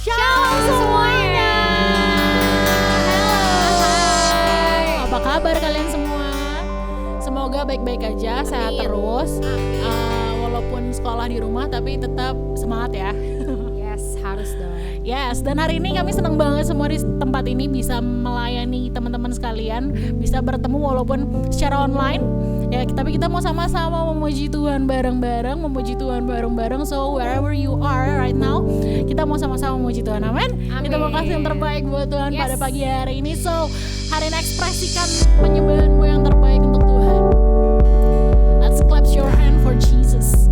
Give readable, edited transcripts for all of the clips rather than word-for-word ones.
Shalom semuanya. Hai. Apa kabar kalian semua? Semoga baik-baik aja, sehat terus. Walaupun sekolah di rumah tapi tetap semangat ya. Yes, harus dong. Yes, dan hari ini kami senang banget semua di tempat ini bisa melayani teman-teman sekalian, bisa bertemu walaupun secara online. Ya, tapi kita mau sama-sama memuji Tuhan bareng-bareng, So wherever you are right now, kita mau sama-sama memuji Tuhan. Amin. Kita mau kasih yang terbaik buat Tuhan pada pagi hari ini. So, hari ini ekspresikan penyembahanmu yang terbaik untuk Tuhan. Let's clap your hand for Jesus.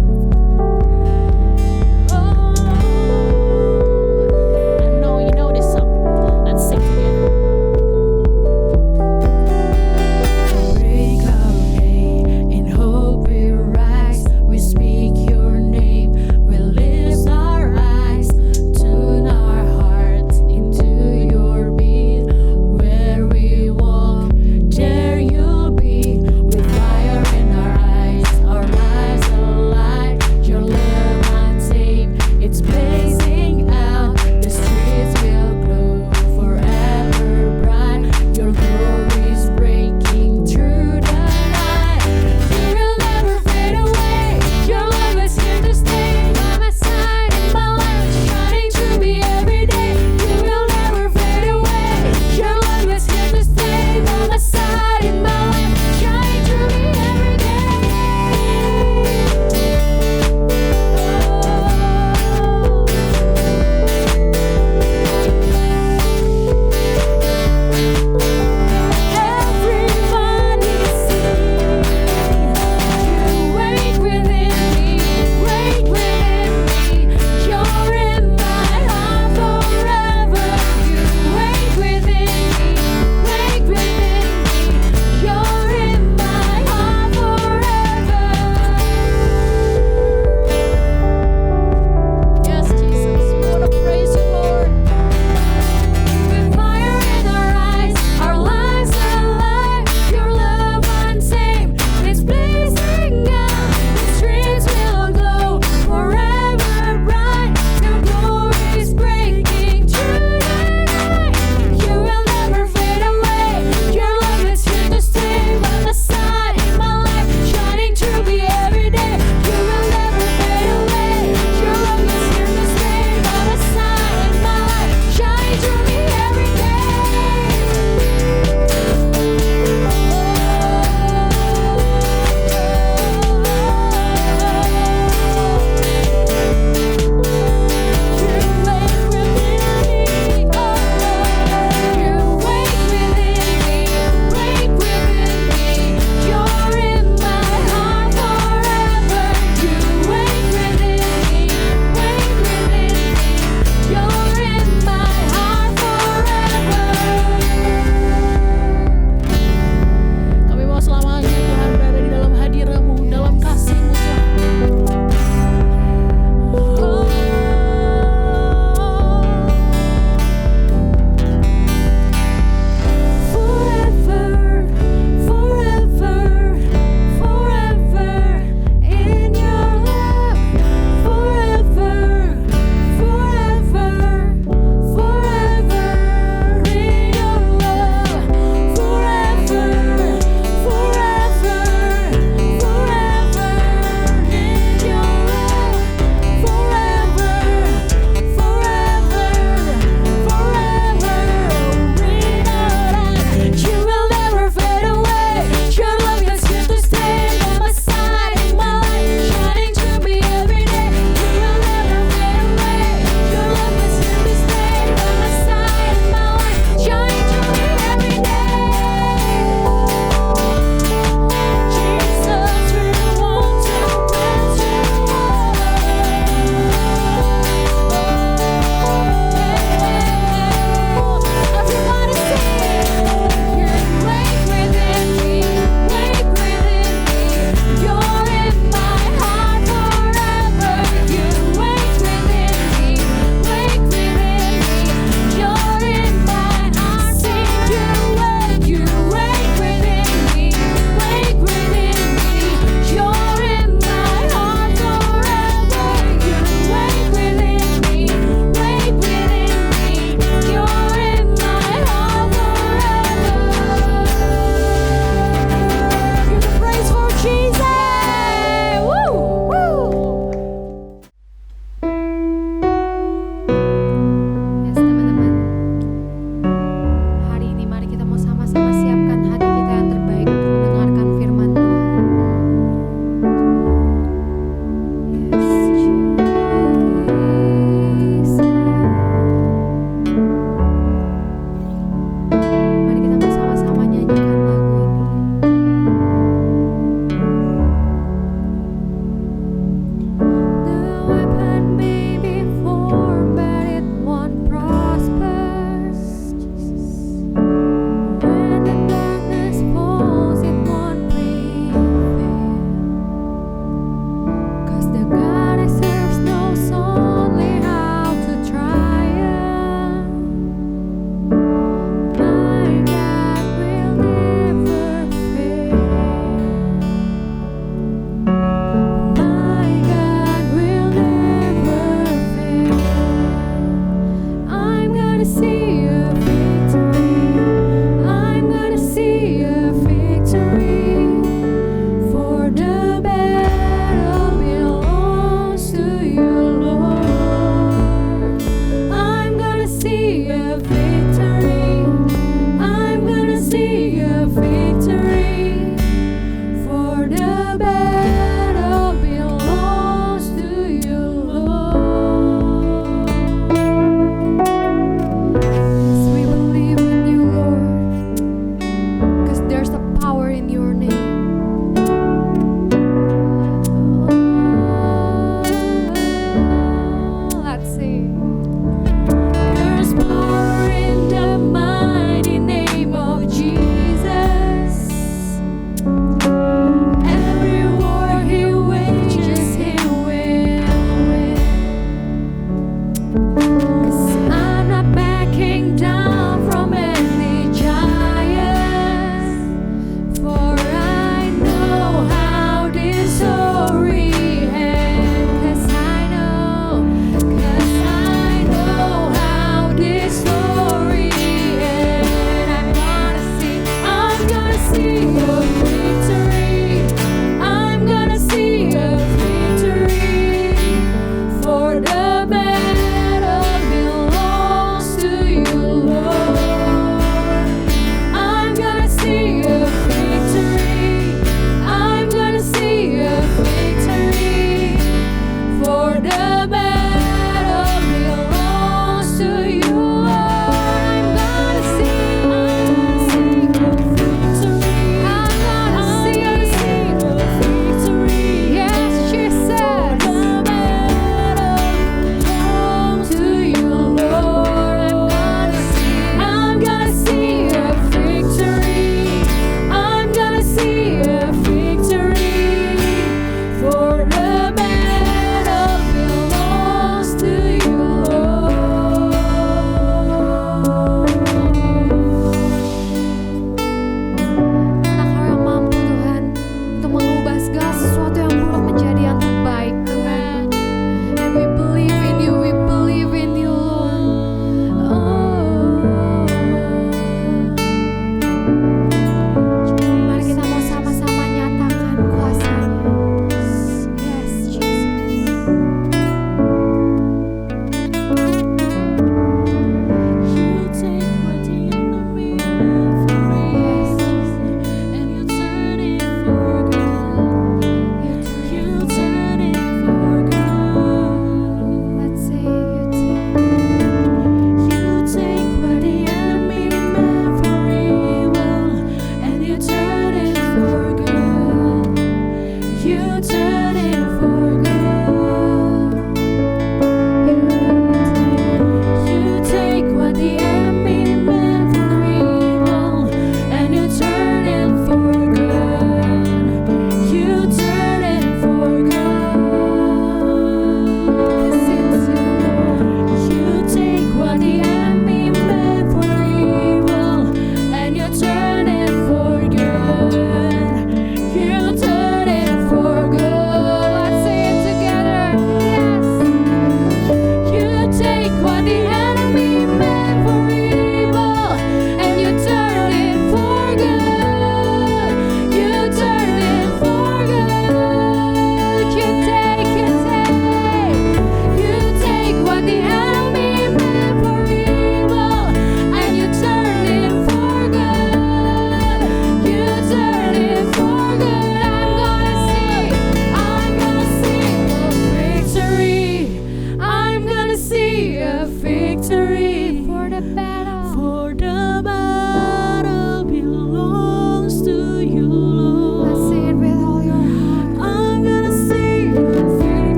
Dare you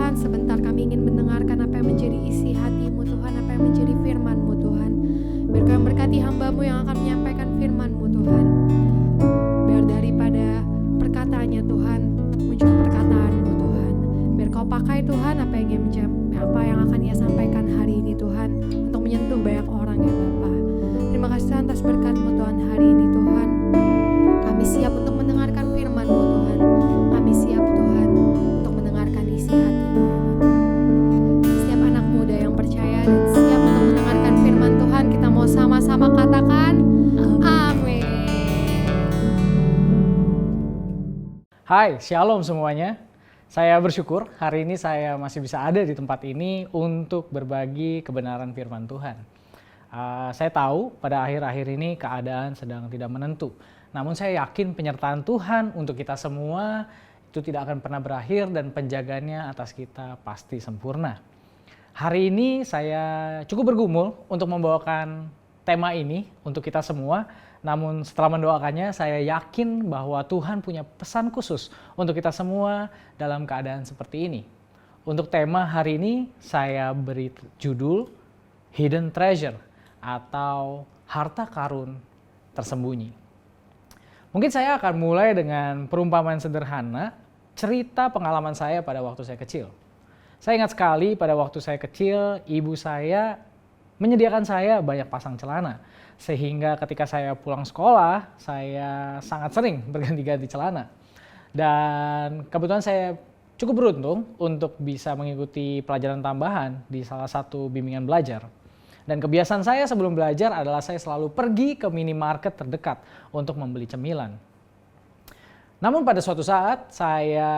Tuhan, sebentar kami ingin mendengarkan apa yang menjadi isi hati-Mu Tuhan, apa yang menjadi firman-Mu Tuhan. Biar Kau berkati hamba-Mu yang akan menyampaikan firman-Mu Tuhan. Biar daripada perkataannya Tuhan, muncul perkataan-Mu Tuhan. Biar Kau pakai Tuhan apa yang akan Ia sampaikan hari ini Tuhan, untuk menyentuh banyak orang ya Bapa. Terima kasih Tuhan atas berkat-Mu Tuhan hari ini Tuhan. Kami siap untuk mendengarkan firman-Mu Tuhan. Kami siap Tuhan untuk mendengarkan isi hati-Mu ya Bapa. Setiap anak muda yang percaya dan siap untuk mendengarkan firman Tuhan, kita mau sama-sama katakan amin. Hai, shalom semuanya. Saya bersyukur hari ini saya masih bisa ada di tempat ini untuk berbagi kebenaran firman Tuhan. Saya tahu pada akhir-akhir ini keadaan sedang tidak menentu. Namun saya yakin penyertaan Tuhan untuk kita semua itu tidak akan pernah berakhir dan penjagaannya atas kita pasti sempurna. Hari ini saya cukup bergumul untuk membawakan tema ini untuk kita semua. Namun setelah mendoakannya, saya yakin bahwa Tuhan punya pesan khusus untuk kita semua dalam keadaan seperti ini. Untuk tema hari ini, saya beri judul Hidden Treasure atau Harta Karun Tersembunyi. Mungkin saya akan mulai dengan perumpamaan sederhana, cerita pengalaman saya pada waktu saya kecil. Saya ingat sekali pada waktu saya kecil, ibu saya menyediakan saya banyak pasang celana. Sehingga ketika saya pulang sekolah, saya sangat sering berganti-ganti celana. Dan kebetulan saya cukup beruntung untuk bisa mengikuti pelajaran tambahan di salah satu bimbingan belajar. Dan kebiasaan saya sebelum belajar adalah saya selalu pergi ke minimarket terdekat untuk membeli cemilan. Namun pada suatu saat saya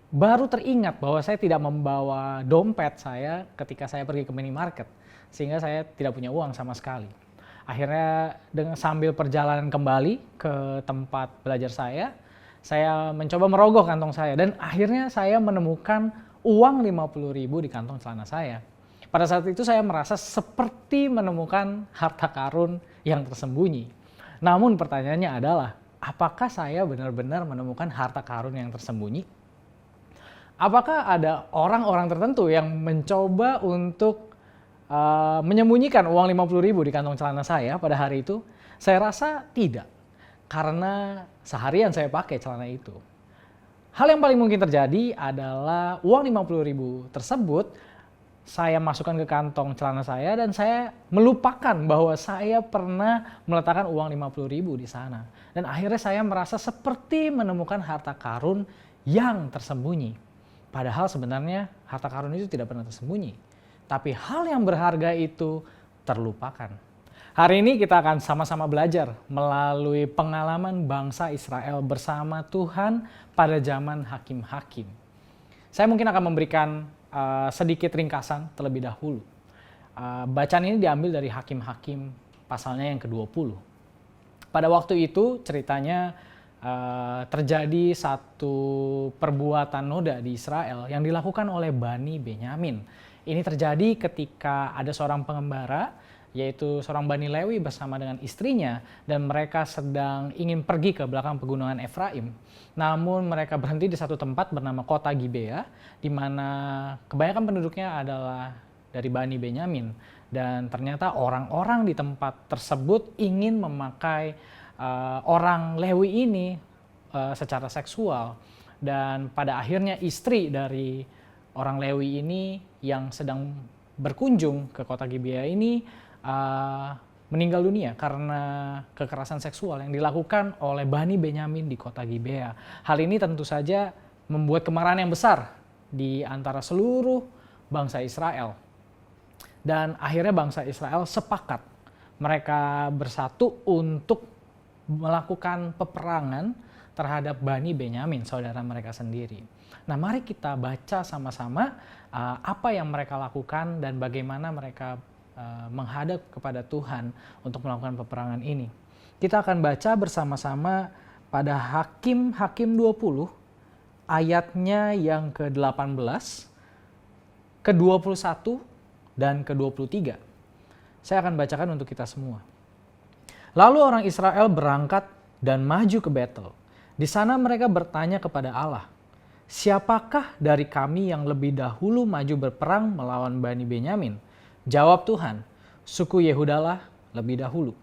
baru teringat bahwa saya tidak membawa dompet saya ketika saya pergi ke minimarket. Sehingga saya tidak punya uang sama sekali. Akhirnya sambil perjalanan kembali ke tempat belajar saya mencoba merogoh kantong saya dan akhirnya saya menemukan uang 50.000 di kantong celana saya. Pada saat itu saya merasa seperti menemukan harta karun yang tersembunyi. Namun pertanyaannya adalah, apakah saya benar-benar menemukan harta karun yang tersembunyi? Apakah ada orang-orang tertentu yang mencoba untuk menyembunyikan uang 50.000 di kantong celana saya pada hari itu? Saya rasa tidak, karena seharian saya pakai celana itu. Hal yang paling mungkin terjadi adalah uang 50.000 tersebut saya masukkan ke kantong celana saya dan saya melupakan bahwa saya pernah meletakkan uang 50.000 di sana. Dan akhirnya saya merasa seperti menemukan harta karun yang tersembunyi. Padahal sebenarnya harta karun itu tidak pernah tersembunyi. Tapi hal yang berharga itu terlupakan. Hari ini kita akan sama-sama belajar melalui pengalaman bangsa Israel bersama Tuhan pada zaman hakim-hakim. Saya mungkin akan memberikan sedikit ringkasan terlebih dahulu. Bacaan ini diambil dari Hakim-Hakim pasalnya yang ke-20. Pada waktu itu ceritanya terjadi satu perbuatan noda di Israel yang dilakukan oleh Bani Benyamin. Ini terjadi ketika ada seorang pengembara, yaitu seorang Bani Lewi bersama dengan istrinya, dan mereka sedang ingin pergi ke belakang pegunungan Efraim. Namun mereka berhenti di satu tempat bernama kota Gibea, di mana kebanyakan penduduknya adalah dari Bani Benyamin. Dan ternyata orang-orang di tempat tersebut ingin memakai orang Lewi ini secara seksual. Dan pada akhirnya istri dari orang Lewi ini yang sedang berkunjung ke kota Gibea ini meninggal dunia karena kekerasan seksual yang dilakukan oleh Bani Benyamin di kota Gibea. Hal ini tentu saja membuat kemarahan yang besar di antara seluruh bangsa Israel. Dan akhirnya bangsa Israel sepakat. Mereka bersatu untuk melakukan peperangan terhadap Bani Benyamin, saudara mereka sendiri. Nah, mari kita baca sama-sama apa yang mereka lakukan dan bagaimana mereka menghadap kepada Tuhan untuk melakukan peperangan ini. Kita akan baca bersama-sama pada Hakim-Hakim 20 ayatnya yang ke-18, ke-21 dan ke-23. Saya akan bacakan untuk kita semua. Lalu orang Israel berangkat dan maju ke Betel. Di sana mereka bertanya kepada Allah, siapakah dari kami yang lebih dahulu maju berperang melawan Bani Benyamin? Jawab Tuhan, suku Yehudalah lebih dahulu.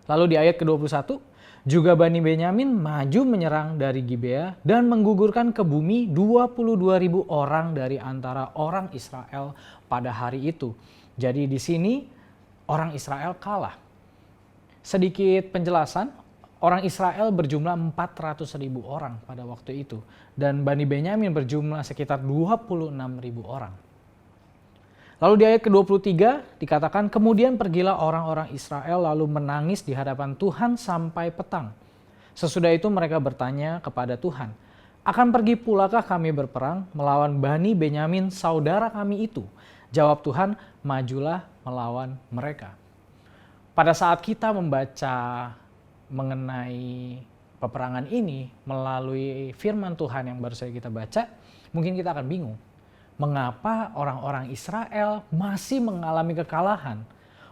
Lalu di ayat ke-21, juga Bani Benyamin maju menyerang dari Gibea dan menggugurkan ke bumi 22.000 orang dari antara orang Israel pada hari itu. Jadi di sini orang Israel kalah. Sedikit penjelasan, orang Israel berjumlah 400.000 orang pada waktu itu. Dan Bani Benyamin berjumlah sekitar 26.000 orang. Lalu di ayat ke-23 dikatakan, kemudian pergilah orang-orang Israel lalu menangis di hadapan Tuhan sampai petang. Sesudah itu mereka bertanya kepada Tuhan, akan pergi pulakah kami berperang melawan Bani Benyamin saudara kami itu? Jawab Tuhan, majulah melawan mereka. Pada saat kita membaca mengenai peperangan ini melalui firman Tuhan yang baru saja kita baca, mungkin kita akan bingung. Mengapa orang-orang Israel masih mengalami kekalahan?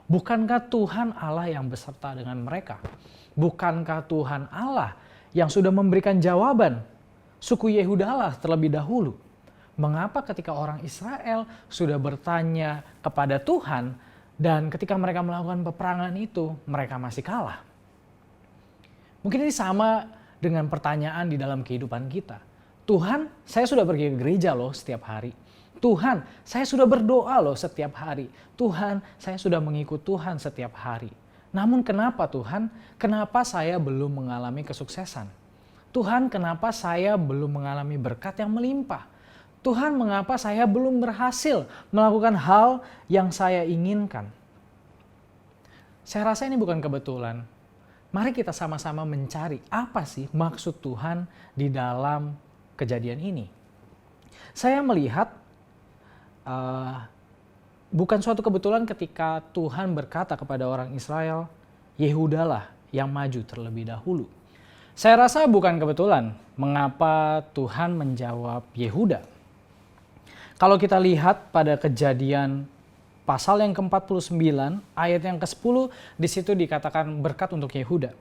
Bukankah Tuhan Allah yang beserta dengan mereka? Bukankah Tuhan Allah yang sudah memberikan jawaban? Suku Yehudalah terlebih dahulu. Mengapa ketika orang Israel sudah bertanya kepada Tuhan dan ketika mereka melakukan peperangan itu mereka masih kalah? Mungkin ini sama dengan pertanyaan di dalam kehidupan kita. Tuhan, saya sudah pergi ke gereja loh setiap hari. Tuhan, saya sudah berdoa loh setiap hari. Tuhan, saya sudah mengikut Tuhan setiap hari. Namun kenapa Tuhan? Kenapa saya belum mengalami kesuksesan? Tuhan, kenapa saya belum mengalami berkat yang melimpah? Tuhan, mengapa saya belum berhasil melakukan hal yang saya inginkan? Saya rasa ini bukan kebetulan. Mari kita sama-sama mencari apa sih maksud Tuhan di dalam kejadian ini. Saya melihat bukan suatu kebetulan ketika Tuhan berkata kepada orang Israel, Yehudalah yang maju terlebih dahulu. Saya rasa bukan kebetulan mengapa Tuhan menjawab Yehuda. Kalau kita lihat pada Kejadian pasal yang ke-49 ayat yang ke-10, di situ dikatakan berkat untuk Yehuda.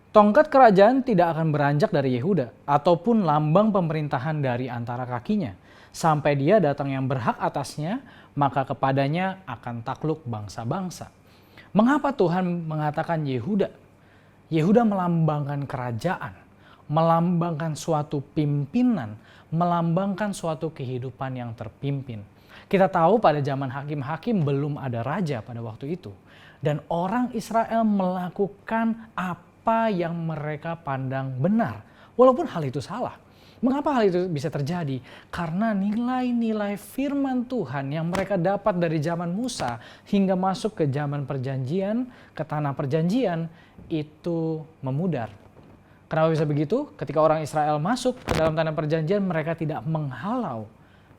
Tongkat kerajaan tidak akan beranjak dari Yehuda ataupun lambang pemerintahan dari antara kakinya. Sampai dia datang yang berhak atasnya, maka kepadanya akan takluk bangsa-bangsa. Mengapa Tuhan mengatakan Yehuda? Yehuda melambangkan kerajaan, melambangkan suatu pimpinan, melambangkan suatu kehidupan yang terpimpin. Kita tahu pada zaman hakim-hakim belum ada raja pada waktu itu. Dan orang Israel melakukan apa yang mereka pandang benar. Walaupun hal itu salah. Mengapa hal itu bisa terjadi? Karena nilai-nilai firman Tuhan yang mereka dapat dari zaman Musa hingga masuk ke zaman perjanjian, ke tanah perjanjian, itu memudar. Kenapa bisa begitu? Ketika orang Israel masuk ke dalam tanah perjanjian, mereka tidak menghalau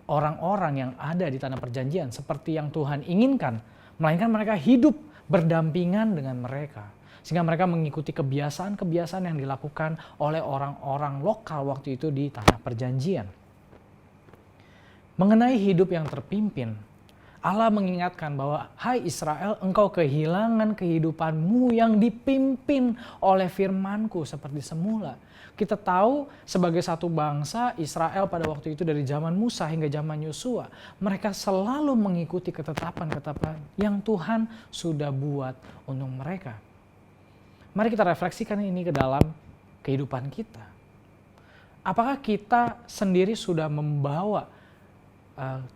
orang-orang yang ada di tanah perjanjian seperti yang Tuhan inginkan. Melainkan mereka hidup berdampingan dengan mereka. Sehingga mereka mengikuti kebiasaan-kebiasaan yang dilakukan oleh orang-orang lokal waktu itu di tanah perjanjian. Mengenai hidup yang terpimpin, Allah mengingatkan bahwa, hai Israel, engkau kehilangan kehidupanmu yang dipimpin oleh firman-Ku seperti semula. Kita tahu sebagai satu bangsa, Israel pada waktu itu dari zaman Musa hingga zaman Yosua, mereka selalu mengikuti ketetapan-ketetapan yang Tuhan sudah buat untuk mereka. Mari kita refleksikan ini ke dalam kehidupan kita. Apakah kita sendiri sudah membawa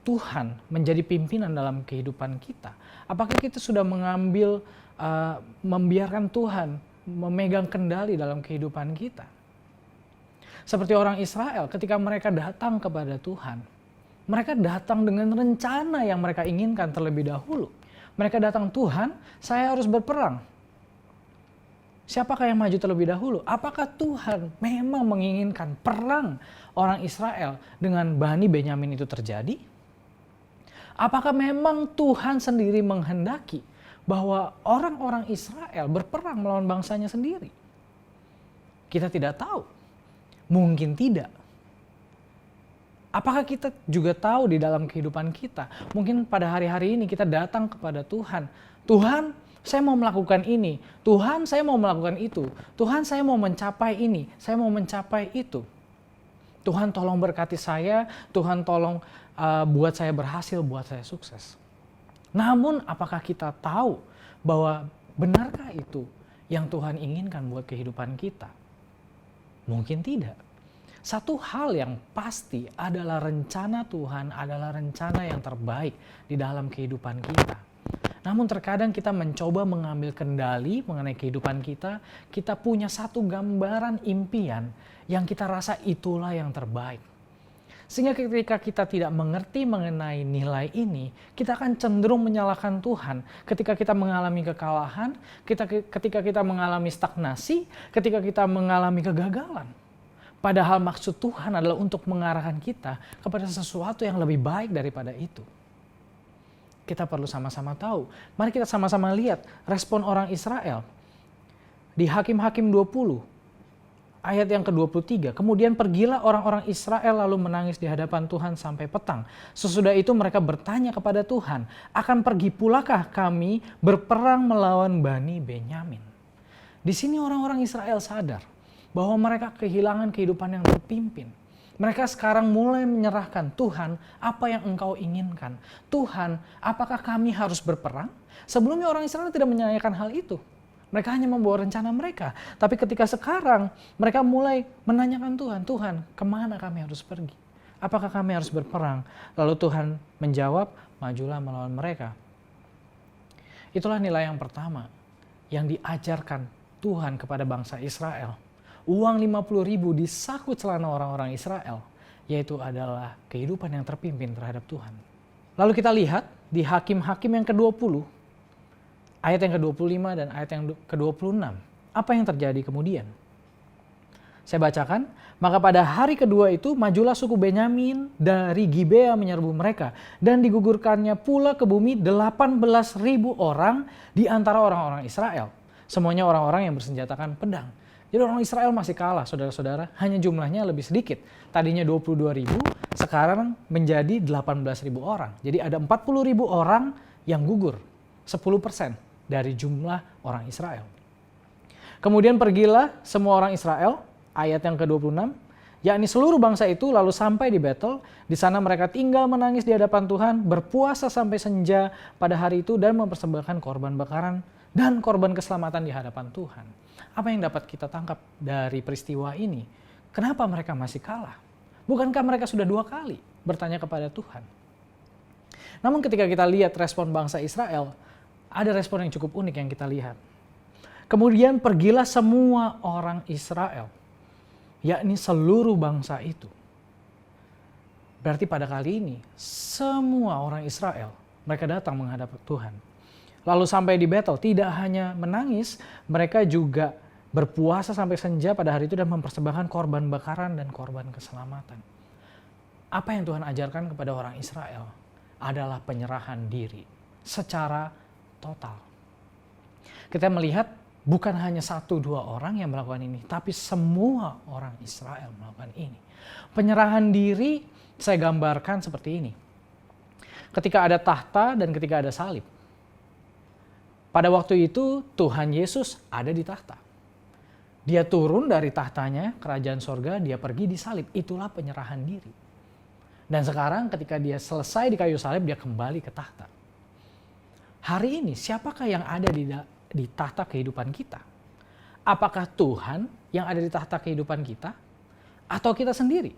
Tuhan menjadi pimpinan dalam kehidupan kita? Apakah kita sudah mengambil, membiarkan Tuhan memegang kendali dalam kehidupan kita? Seperti orang Israel ketika mereka datang kepada Tuhan, mereka datang dengan rencana yang mereka inginkan terlebih dahulu. Mereka datang, Tuhan, saya harus berperang. Siapakah yang maju terlebih dahulu? Apakah Tuhan memang menginginkan perang orang Israel dengan Bani Benyamin itu terjadi? Apakah memang Tuhan sendiri menghendaki bahwa orang-orang Israel berperang melawan bangsanya sendiri? Kita tidak tahu. Mungkin tidak. Apakah kita juga tahu di dalam kehidupan kita? Mungkin pada hari-hari ini kita datang kepada Tuhan. Tuhan, saya mau melakukan ini. Tuhan, saya mau melakukan itu. Tuhan, saya mau mencapai ini. Saya mau mencapai itu. Tuhan tolong berkati saya, Tuhan tolong buat saya berhasil, buat saya sukses. Namun apakah kita tahu bahwa benarkah itu yang Tuhan inginkan buat kehidupan kita? Mungkin tidak. Satu hal yang pasti adalah rencana Tuhan adalah rencana yang terbaik di dalam kehidupan kita. Namun terkadang kita mencoba mengambil kendali mengenai kehidupan kita, kita punya satu gambaran impian yang kita rasa itulah yang terbaik. Sehingga ketika kita tidak mengerti mengenai nilai ini, kita akan cenderung menyalahkan Tuhan ketika kita mengalami kekalahan, ketika kita mengalami stagnasi, ketika kita mengalami kegagalan. Padahal maksud Tuhan adalah untuk mengarahkan kita kepada sesuatu yang lebih baik daripada itu. Kita perlu sama-sama tahu. Mari kita sama-sama lihat respon orang Israel. Di Hakim-Hakim 20, ayat yang ke-23. Kemudian pergilah orang-orang Israel lalu menangis di hadapan Tuhan sampai petang. Sesudah itu mereka bertanya kepada Tuhan, akan pergi pulakah kami berperang melawan Bani Benyamin? Di sini orang-orang Israel sadar bahwa mereka kehilangan kehidupan yang terpimpin. Mereka sekarang mulai menyerahkan, Tuhan, apa yang Engkau inginkan? Tuhan, apakah kami harus berperang? Sebelumnya orang Israel tidak menanyakan hal itu. Mereka hanya membawa rencana mereka. Tapi ketika sekarang mereka mulai menanyakan Tuhan, Tuhan, kemana kami harus pergi? Apakah kami harus berperang? Lalu Tuhan menjawab, majulah melawan mereka. Itulah nilai yang pertama yang diajarkan Tuhan kepada bangsa Israel. Uang 50.000 di saku celana orang-orang Israel, yaitu adalah kehidupan yang terpimpin terhadap Tuhan. Lalu kita lihat di Hakim-Hakim yang ke-20, ayat yang ke-25 dan ayat yang ke-26. Apa yang terjadi kemudian? Saya bacakan, maka pada hari kedua itu majulah suku Benyamin dari Gibea menyerbu mereka, dan digugurkannya pula ke bumi 18.000 orang di antara orang-orang Israel. Semuanya orang-orang yang bersenjatakan pedang. Jadi orang Israel masih kalah, saudara-saudara, hanya jumlahnya lebih sedikit. Tadinya 22.000, sekarang menjadi 18.000 orang. Jadi ada 40.000 orang yang gugur, 10% dari jumlah orang Israel. Kemudian pergilah semua orang Israel, ayat yang ke-26, yakni seluruh bangsa itu lalu sampai di Betel. Di sana mereka tinggal menangis di hadapan Tuhan, berpuasa sampai senja pada hari itu dan mempersembahkan korban bakaran dan korban keselamatan di hadapan Tuhan. Apa yang dapat kita tangkap dari peristiwa ini? Kenapa mereka masih kalah? Bukankah mereka sudah 2 kali bertanya kepada Tuhan? Namun ketika kita lihat respon bangsa Israel, ada respon yang cukup unik yang kita lihat. Kemudian pergilah semua orang Israel, yakni seluruh bangsa itu. Berarti pada kali ini, semua orang Israel, mereka datang menghadap Tuhan. Lalu sampai di Betel, tidak hanya menangis, mereka juga berpuasa sampai senja pada hari itu dan mempersembahkan korban bakaran dan korban keselamatan. Apa yang Tuhan ajarkan kepada orang Israel adalah penyerahan diri secara total. Kita melihat bukan hanya 1-2 orang yang melakukan ini, tapi semua orang Israel melakukan ini. Penyerahan diri saya gambarkan seperti ini. Ketika ada tahta dan ketika ada salib. Pada waktu itu Tuhan Yesus ada di tahta. Dia turun dari tahtanya, kerajaan sorga, dia pergi disalib. Itulah penyerahan diri. Dan sekarang ketika dia selesai di kayu salib, dia kembali ke tahta. Hari ini siapakah yang ada di tahta kehidupan kita? Apakah Tuhan yang ada di tahta kehidupan kita? Atau kita sendiri?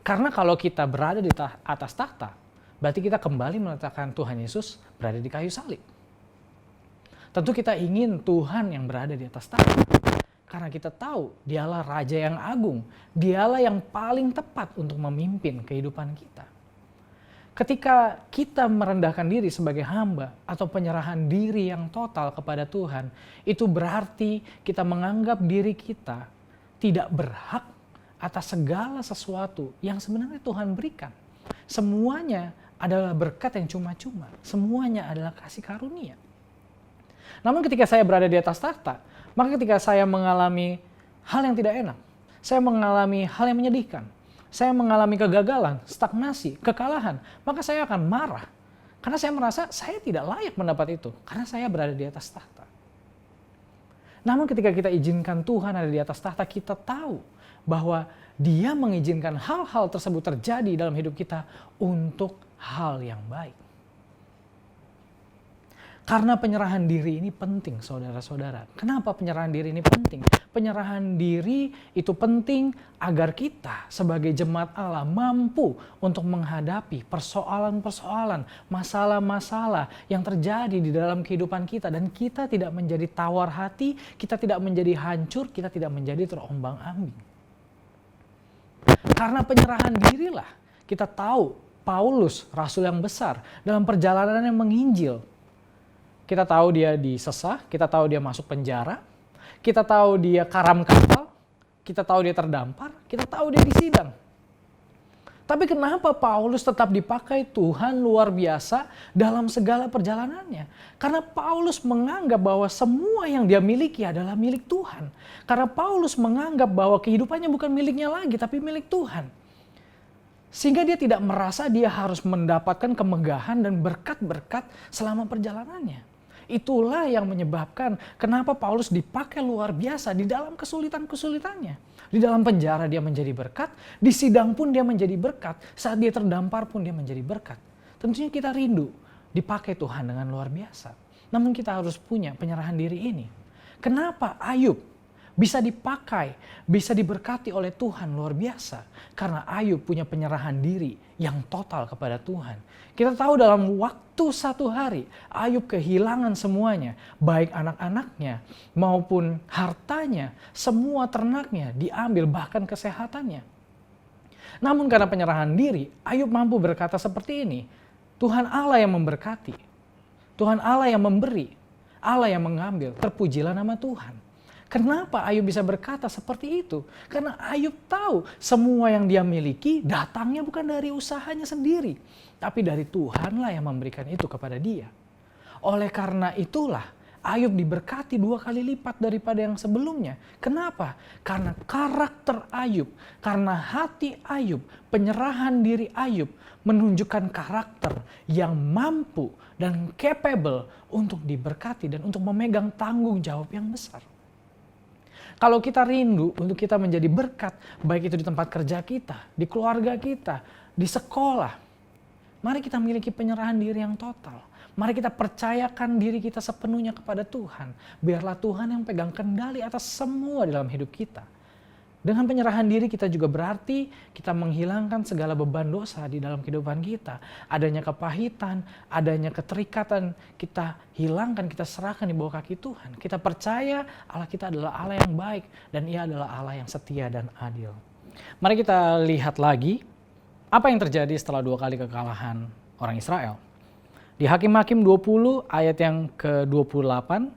Karena kalau kita berada di atas tahta, berarti kita kembali meletakkan Tuhan Yesus berada di kayu salib. Tentu kita ingin Tuhan yang berada di atas tahta. Karena kita tahu dialah Raja yang agung, dialah yang paling tepat untuk memimpin kehidupan kita. Ketika kita merendahkan diri sebagai hamba atau penyerahan diri yang total kepada Tuhan, itu berarti kita menganggap diri kita tidak berhak atas segala sesuatu yang sebenarnya Tuhan berikan. Semuanya adalah berkat yang cuma-cuma, semuanya adalah kasih karunia. Namun ketika saya berada di atas tahta, maka ketika saya mengalami hal yang tidak enak, saya mengalami hal yang menyedihkan, saya mengalami kegagalan, stagnasi, kekalahan, maka saya akan marah. Karena saya merasa saya tidak layak mendapat itu, karena saya berada di atas tahta. Namun ketika kita izinkan Tuhan ada di atas tahta, kita tahu bahwa Dia mengizinkan hal-hal tersebut terjadi dalam hidup kita untuk hal yang baik. Karena penyerahan diri ini penting, saudara-saudara. Kenapa penyerahan diri ini penting? Penyerahan diri itu penting agar kita sebagai jemaat Allah mampu untuk menghadapi persoalan-persoalan, masalah-masalah yang terjadi di dalam kehidupan kita. Dan kita tidak menjadi tawar hati, kita tidak menjadi hancur, kita tidak menjadi terombang-ambing. Karena penyerahan dirilah kita tahu Paulus, rasul yang besar, dalam perjalanannya menginjil. Kita tahu dia disesah, kita tahu dia masuk penjara, kita tahu dia karam kapal, kita tahu dia terdampar, kita tahu dia disidang. Tapi kenapa Paulus tetap dipakai Tuhan luar biasa dalam segala perjalanannya? Karena Paulus menganggap bahwa semua yang dia miliki adalah milik Tuhan. Karena Paulus menganggap bahwa kehidupannya bukan miliknya lagi, tapi milik Tuhan. Sehingga dia tidak merasa dia harus mendapatkan kemegahan dan berkat-berkat selama perjalanannya. Itulah yang menyebabkan kenapa Paulus dipakai luar biasa di dalam kesulitan-kesulitannya. Di dalam penjara dia menjadi berkat, di sidang pun dia menjadi berkat, saat dia terdampar pun dia menjadi berkat. Tentunya kita rindu dipakai Tuhan dengan luar biasa. Namun kita harus punya penyerahan diri ini. Kenapa Ayub bisa dipakai, bisa diberkati oleh Tuhan luar biasa? Karena Ayub punya penyerahan diri yang total kepada Tuhan. Kita tahu dalam waktu 1 hari, Ayub kehilangan semuanya. Baik anak-anaknya maupun hartanya, semua ternaknya diambil, bahkan kesehatannya. Namun karena penyerahan diri, Ayub mampu berkata seperti ini, Tuhan Allah yang memberkati, Tuhan Allah yang memberi, Allah yang mengambil, terpujilah nama Tuhan. Kenapa Ayub bisa berkata seperti itu? Karena Ayub tahu semua yang dia miliki datangnya bukan dari usahanya sendiri, tapi dari Tuhanlah yang memberikan itu kepada dia. Oleh karena itulah Ayub diberkati 2 kali lipat daripada yang sebelumnya. Kenapa? Karena karakter Ayub, karena hati Ayub, penyerahan diri Ayub menunjukkan karakter yang mampu dan capable untuk diberkati dan untuk memegang tanggung jawab yang besar. Kalau kita rindu untuk kita menjadi berkat, baik itu di tempat kerja kita, di keluarga kita, di sekolah, mari kita miliki penyerahan diri yang total. Mari kita percayakan diri kita sepenuhnya kepada Tuhan. Biarlah Tuhan yang pegang kendali atas semua dalam hidup kita. Dengan penyerahan diri kita juga berarti kita menghilangkan segala beban dosa di dalam kehidupan kita. Adanya kepahitan, adanya keterikatan, kita hilangkan, kita serahkan di bawah kaki Tuhan. Kita percaya Allah kita adalah Allah yang baik dan Ia adalah Allah yang setia dan adil. Mari kita lihat lagi apa yang terjadi setelah 2 kali kekalahan orang Israel. Di Hakim-Hakim 20 ayat yang ke-28,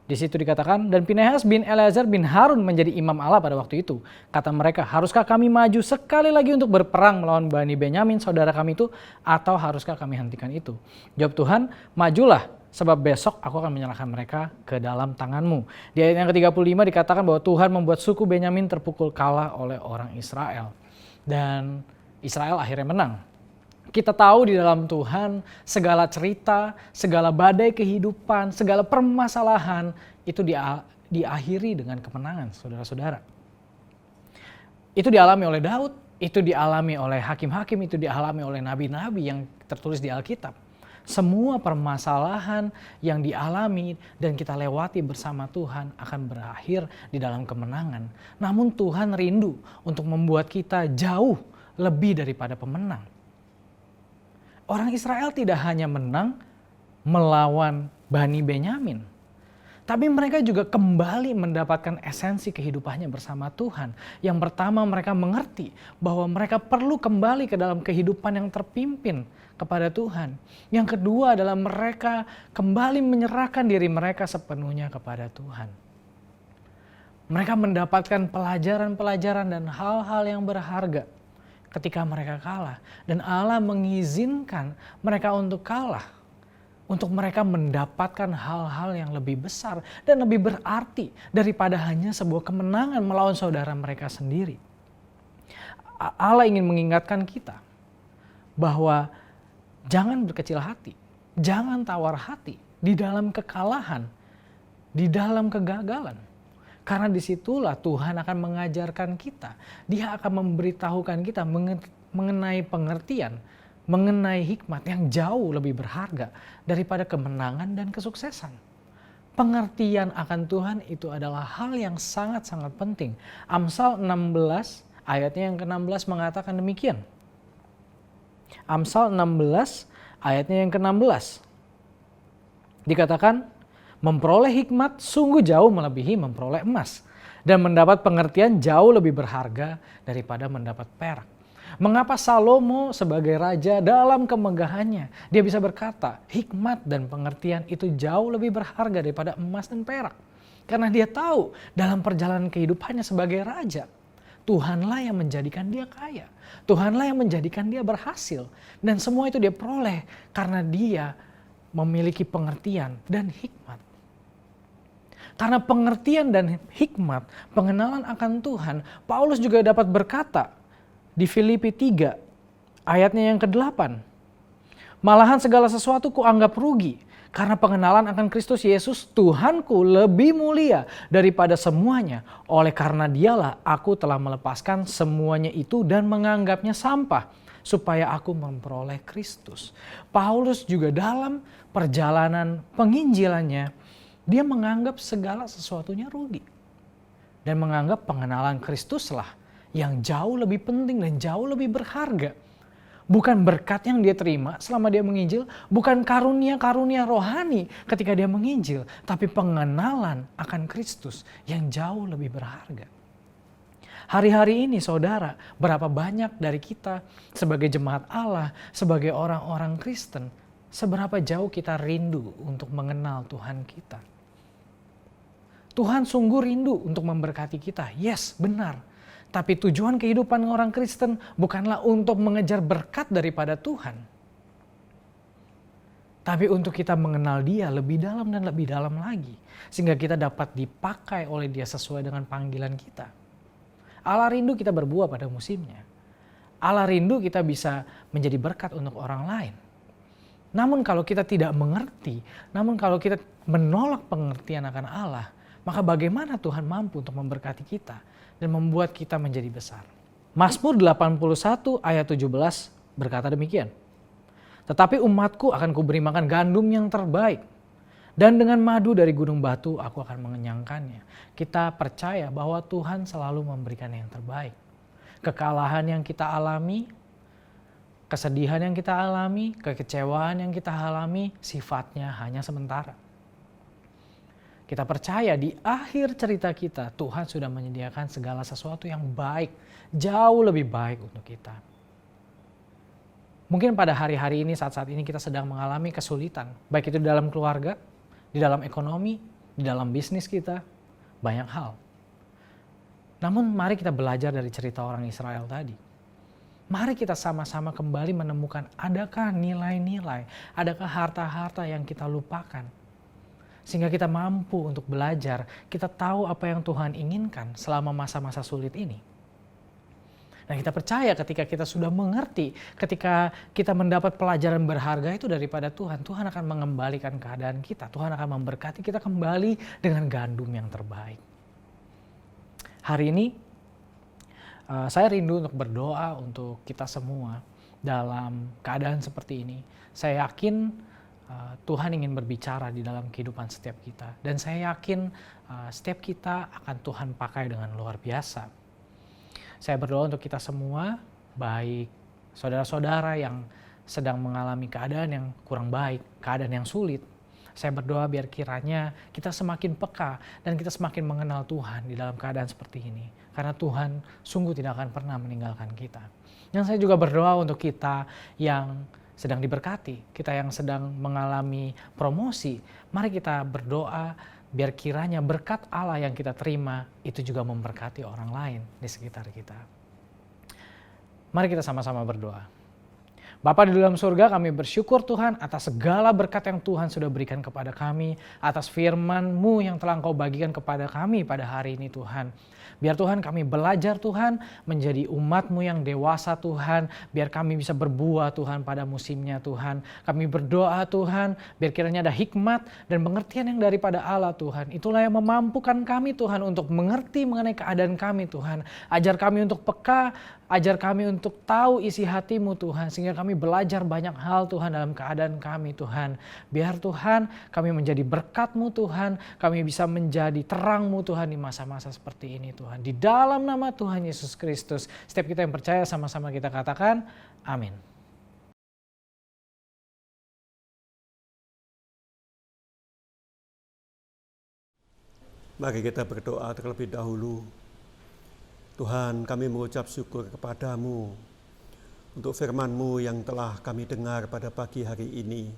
di situ dikatakan, dan Pinehas bin Eleazar bin Harun menjadi imam Allah pada waktu itu. Kata mereka, haruskah kami maju sekali lagi untuk berperang melawan Bani Benyamin, saudara kami itu, atau haruskah kami hentikan itu? Jawab Tuhan, majulah, sebab besok aku akan menyerahkan mereka ke dalam tanganmu. Di ayat yang ke-35 dikatakan bahwa Tuhan membuat suku Benyamin terpukul kalah oleh orang Israel. Dan Israel akhirnya menang. Kita tahu di dalam Tuhan segala cerita, segala badai kehidupan, segala permasalahan itu diakhiri dengan kemenangan, saudara-saudara. Itu dialami oleh Daud, itu dialami oleh hakim-hakim, itu dialami oleh nabi-nabi yang tertulis di Alkitab. Semua permasalahan yang dialami dan kita lewati bersama Tuhan akan berakhir di dalam kemenangan. Namun Tuhan rindu untuk membuat kita jauh lebih daripada pemenang. Orang Israel tidak hanya menang melawan Bani Benyamin, tapi mereka juga kembali mendapatkan esensi kehidupannya bersama Tuhan. Yang pertama, mereka mengerti bahwa mereka perlu kembali ke dalam kehidupan yang terpimpin kepada Tuhan. Yang kedua adalah mereka kembali menyerahkan diri mereka sepenuhnya kepada Tuhan. Mereka mendapatkan pelajaran-pelajaran dan hal-hal yang berharga ketika mereka kalah, dan Allah mengizinkan mereka untuk kalah, untuk mereka mendapatkan hal-hal yang lebih besar dan lebih berarti daripada hanya sebuah kemenangan melawan saudara mereka sendiri. Allah ingin mengingatkan kita bahwa jangan berkecil hati, jangan tawar hati di dalam kekalahan, di dalam kegagalan. Karena disitulah Tuhan akan mengajarkan kita. Dia akan memberitahukan kita mengenai pengertian, mengenai hikmat yang jauh lebih berharga daripada kemenangan dan kesuksesan. Pengertian akan Tuhan itu adalah hal yang sangat-sangat penting. Amsal 16 ayatnya yang ke-16 mengatakan demikian. Amsal 16 ayatnya yang ke-16. Dikatakan, memperoleh hikmat sungguh jauh melebihi memperoleh emas. Dan mendapat pengertian jauh lebih berharga daripada mendapat perak. Mengapa Salomo sebagai raja dalam kemegahannya, dia bisa berkata, hikmat dan pengertian itu jauh lebih berharga daripada emas dan perak. Karena dia tahu dalam perjalanan kehidupannya sebagai raja, Tuhanlah yang menjadikan dia kaya. Tuhanlah yang menjadikan dia berhasil. Dan semua itu dia peroleh karena dia memiliki pengertian dan hikmat. Karena pengertian dan hikmat, pengenalan akan Tuhan, Paulus juga dapat berkata di Filipi 3 ayatnya yang ke-8. Malahan segala sesuatu kuanggap rugi karena pengenalan akan Kristus Yesus Tuhanku lebih mulia daripada semuanya. Oleh karena dialah aku telah melepaskan semuanya itu dan menganggapnya sampah supaya aku memperoleh Kristus. Paulus juga dalam perjalanan penginjilannya, dia menganggap segala sesuatunya rugi. Dan menganggap pengenalan Kristuslah yang jauh lebih penting dan jauh lebih berharga. Bukan berkat yang dia terima selama dia menginjil, bukan karunia-karunia rohani ketika dia menginjil, tapi pengenalan akan Kristus yang jauh lebih berharga. Hari-hari ini saudara, berapa banyak dari kita sebagai jemaat Allah, sebagai orang-orang Kristen, seberapa jauh kita rindu untuk mengenal Tuhan kita. Tuhan sungguh rindu untuk memberkati kita, yes benar. Tapi tujuan kehidupan orang Kristen bukanlah untuk mengejar berkat daripada Tuhan. Tapi untuk kita mengenal Dia lebih dalam dan lebih dalam lagi. Sehingga kita dapat dipakai oleh Dia sesuai dengan panggilan kita. Allah rindu kita berbuah pada musimnya. Allah rindu kita bisa menjadi berkat untuk orang lain. Namun kalau kita tidak mengerti, namun kalau kita menolak pengertian akan Allah, maka bagaimana Tuhan mampu untuk memberkati kita dan membuat kita menjadi besar. Mazmur 81 ayat 17 berkata demikian. Tetapi umatku akan kuberi makan gandum yang terbaik. Dan dengan madu dari gunung batu aku akan mengenyangkannya. Kita percaya bahwa Tuhan selalu memberikan yang terbaik. Kekalahan yang kita alami, kesedihan yang kita alami, kekecewaan yang kita alami sifatnya hanya sementara. Kita percaya di akhir cerita kita, Tuhan sudah menyediakan segala sesuatu yang baik, jauh lebih baik untuk kita. Mungkin pada hari-hari ini, saat-saat ini kita sedang mengalami kesulitan, baik itu di dalam keluarga, di dalam ekonomi, di dalam bisnis kita, banyak hal. Namun mari kita belajar dari cerita orang Israel tadi. Mari kita sama-sama kembali menemukan adakah nilai-nilai, adakah harta-harta yang kita lupakan. Sehingga kita mampu untuk belajar, kita tahu apa yang Tuhan inginkan selama masa-masa sulit ini. Dan kita percaya ketika kita sudah mengerti, ketika kita mendapat pelajaran berharga itu daripada Tuhan, Tuhan akan mengembalikan keadaan kita. Tuhan akan memberkati kita kembali dengan gandum yang terbaik. Hari ini, saya rindu untuk berdoa untuk kita semua dalam keadaan seperti ini. Saya yakin Tuhan ingin berbicara di dalam kehidupan setiap kita. Dan saya yakin setiap kita akan Tuhan pakai dengan luar biasa. Saya berdoa untuk kita semua, baik saudara-saudara yang sedang mengalami keadaan yang kurang baik, keadaan yang sulit. Saya berdoa biar kiranya kita semakin peka dan kita semakin mengenal Tuhan di dalam keadaan seperti ini. Karena Tuhan sungguh tidak akan pernah meninggalkan kita. Dan saya juga berdoa untuk kita yang sedang diberkati, kita yang sedang mengalami promosi, mari kita berdoa biar kiranya berkat Allah yang kita terima itu juga memberkati orang lain di sekitar kita. Mari kita sama-sama berdoa. Bapa di dalam surga, kami bersyukur Tuhan atas segala berkat yang Tuhan sudah berikan kepada kami, atas firman-Mu yang telah Engkau bagikan kepada kami pada hari ini Tuhan. Biar Tuhan kami belajar Tuhan menjadi umat-Mu yang dewasa Tuhan. Biar kami bisa berbuah Tuhan pada musimnya Tuhan. Kami berdoa Tuhan biar kiranya ada hikmat dan pengertian yang daripada Allah Tuhan. Itulah yang memampukan kami Tuhan untuk mengerti mengenai keadaan kami Tuhan. Ajar kami untuk peka, ajar kami untuk tahu isi hati-Mu Tuhan. Sehingga kami belajar banyak hal Tuhan dalam keadaan kami Tuhan. Biar Tuhan kami menjadi berkat-Mu Tuhan. Kami bisa menjadi terang-Mu Tuhan di masa-masa seperti ini Tuhan. Di dalam nama Tuhan Yesus Kristus, setiap kita yang percaya sama-sama kita katakan, amin. Mari kita berdoa terlebih dahulu. Tuhan, kami mengucap syukur kepadamu untuk firman-Mu yang telah kami dengar pada pagi hari ini.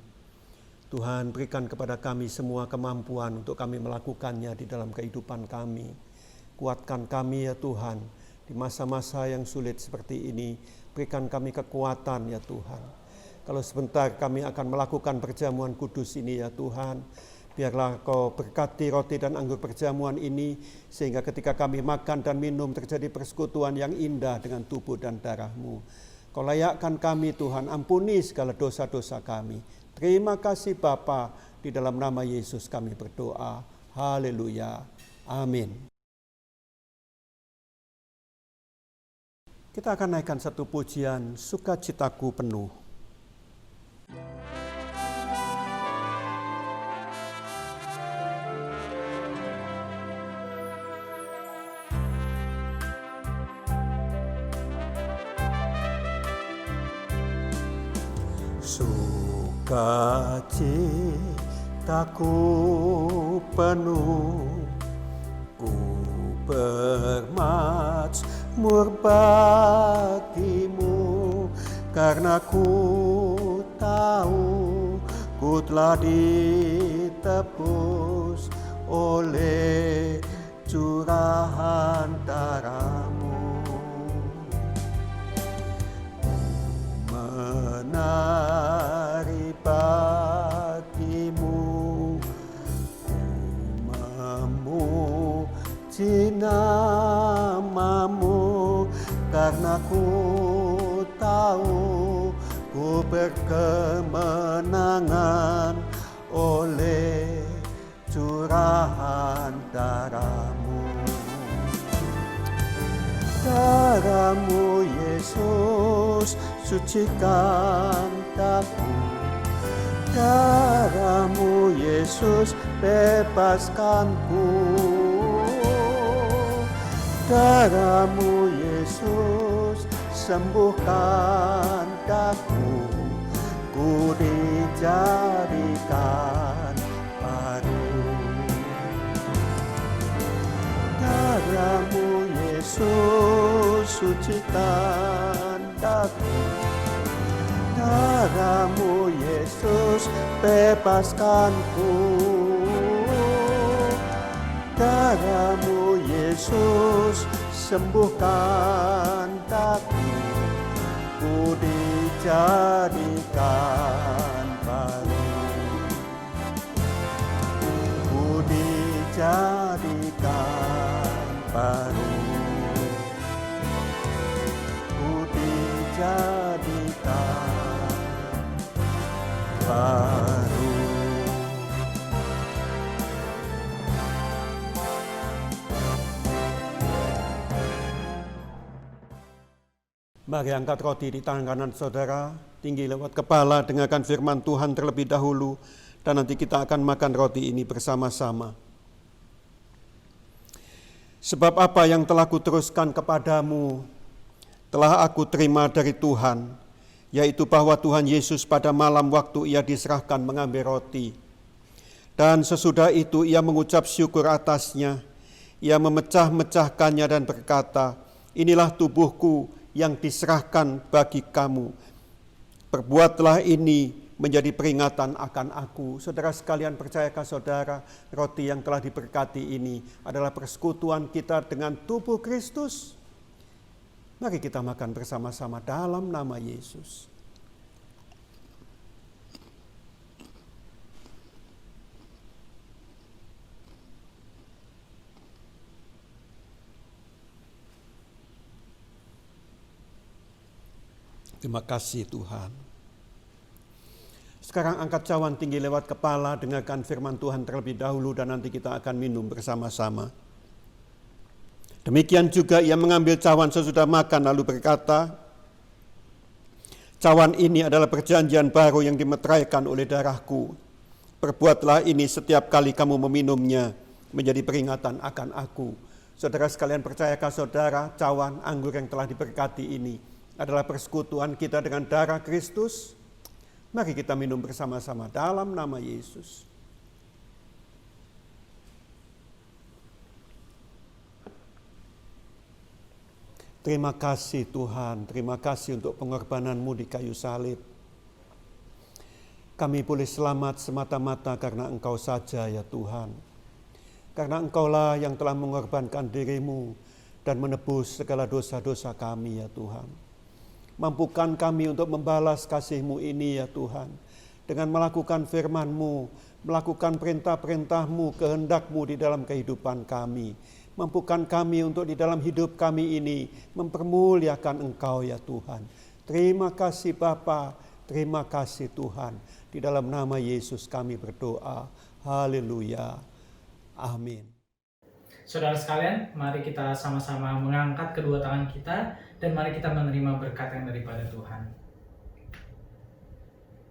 Tuhan, berikan kepada kami semua kemampuan untuk kami melakukannya di dalam kehidupan kami. Kuatkan kami ya Tuhan, di masa-masa yang sulit seperti ini. Berikan kami kekuatan ya Tuhan. Kalau sebentar kami akan melakukan perjamuan kudus ini ya Tuhan, biarlah Kau berkati roti dan anggur perjamuan ini, sehingga ketika kami makan dan minum terjadi persekutuan yang indah dengan tubuh dan darah-Mu. Kau layakkan kami Tuhan, ampuni segala dosa-dosa kami. Terima kasih Bapa, di dalam nama Yesus kami berdoa. Haleluya. Amin. Kita akan naikkan satu pujian, Sukacitaku Penuh. Sukacitaku penuh, ku bermazmur bagimu, karena ku tahu ku telah ditebus oleh curahan darah-Mu. Menari bagimu, memuji nama-Mu, karena ku tahu ku berkemenangan oleh curahan darah-Mu. Darah-Mu Yesus sucikan daku, darah-Mu Yesus bebaskanku, darah-Mu Yesus sembuhkan daku, ku dijadikan baru. Darah-Mu Yesus sucikan daku, darah-Mu Yesus bebaskanku, darah-Mu Yesus sembuhkan daku, ku dijadikan baru, ku dijadikan baru, ku dijadikan baru. Mari angkat roti di tangan kanan saudara, tinggi lewat kepala, dengarkan firman Tuhan terlebih dahulu, dan nanti kita akan makan roti ini bersama-sama. Sebab apa yang telah kuteruskan kepadamu, telah aku terima dari Tuhan, yaitu bahwa Tuhan Yesus pada malam waktu Ia diserahkan mengambil roti. Dan sesudah itu Ia mengucap syukur atasnya, Ia memecah-mecahkannya dan berkata, inilah tubuhku yang diserahkan bagi kamu. Perbuatlah ini menjadi peringatan akan aku. Saudara sekalian, percayakah saudara, roti yang telah diberkati ini adalah persekutuan kita dengan tubuh Kristus? Mari kita makan bersama-sama dalam nama Yesus. Terima kasih Tuhan. Sekarang angkat cawan tinggi lewat kepala, dengarkan firman Tuhan terlebih dahulu dan nanti kita akan minum bersama-sama. Demikian juga ia mengambil cawan sesudah makan lalu berkata, cawan ini adalah perjanjian baru yang dimeteraikan oleh darahku. Perbuatlah ini setiap kali kamu meminumnya menjadi peringatan akan aku. Saudara sekalian, percayakah saudara cawan anggur yang telah diberkati ini adalah persekutuan kita dengan darah Kristus? Mari kita minum bersama-sama dalam nama Yesus. Terima kasih Tuhan, terima kasih untuk pengorbanan-Mu di kayu salib. Kami boleh selamat semata-mata karena Engkau saja ya Tuhan. Karena Engkaulah yang telah mengorbankan diri-Mu dan menebus segala dosa-dosa kami ya Tuhan. Mampukan kami untuk membalas kasih-Mu ini ya Tuhan. Dengan melakukan firman-Mu, melakukan perintah-perintah-Mu, kehendak-Mu di dalam kehidupan kami. Mampukan kami untuk di dalam hidup kami ini mempermuliakan Engkau ya Tuhan. Terima kasih Bapa, terima kasih Tuhan. Di dalam nama Yesus kami berdoa. Haleluya. Amin. Saudara sekalian, mari kita sama-sama mengangkat kedua tangan kita dan mari kita menerima berkat yang daripada Tuhan.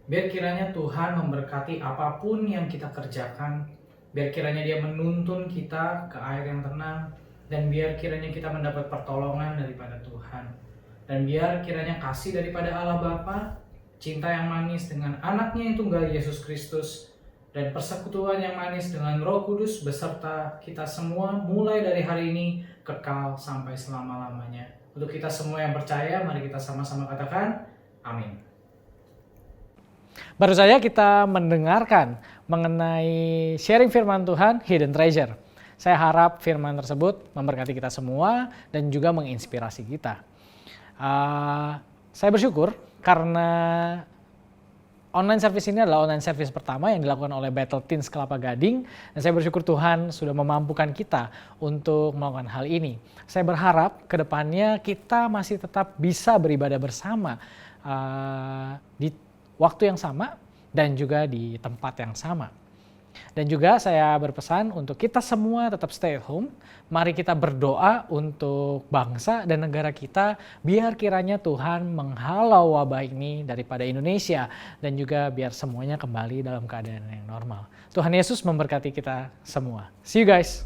Biar kiranya Tuhan memberkati apapun yang kita kerjakan. Biar kiranya Dia menuntun kita ke air yang tenang, dan biar kiranya kita mendapat pertolongan daripada Tuhan. Dan biar kiranya kasih daripada Allah Bapa, cinta yang manis dengan anaknya yang tunggal Yesus Kristus, dan persekutuan yang manis dengan Roh Kudus beserta kita semua mulai dari hari ini kekal sampai selama-lamanya. Untuk kita semua yang percaya, mari kita sama-sama katakan, amin. Baru saja kita mendengarkan mengenai sharing firman Tuhan, Hidden Treasure. Saya harap firman tersebut memberkati kita semua dan juga menginspirasi kita. Saya bersyukur karena online service ini adalah online service pertama yang dilakukan oleh Battle Teens Kelapa Gading. Dan saya bersyukur Tuhan sudah memampukan kita untuk melakukan hal ini. Saya berharap ke depannya kita masih tetap bisa beribadah bersama di waktu yang sama dan juga di tempat yang sama. Dan juga saya berpesan untuk kita semua tetap stay at home. Mari kita berdoa untuk bangsa dan negara kita biar kiranya Tuhan menghalau wabah ini daripada Indonesia dan juga biar semuanya kembali dalam keadaan yang normal. Tuhan Yesus memberkati kita semua. See you guys.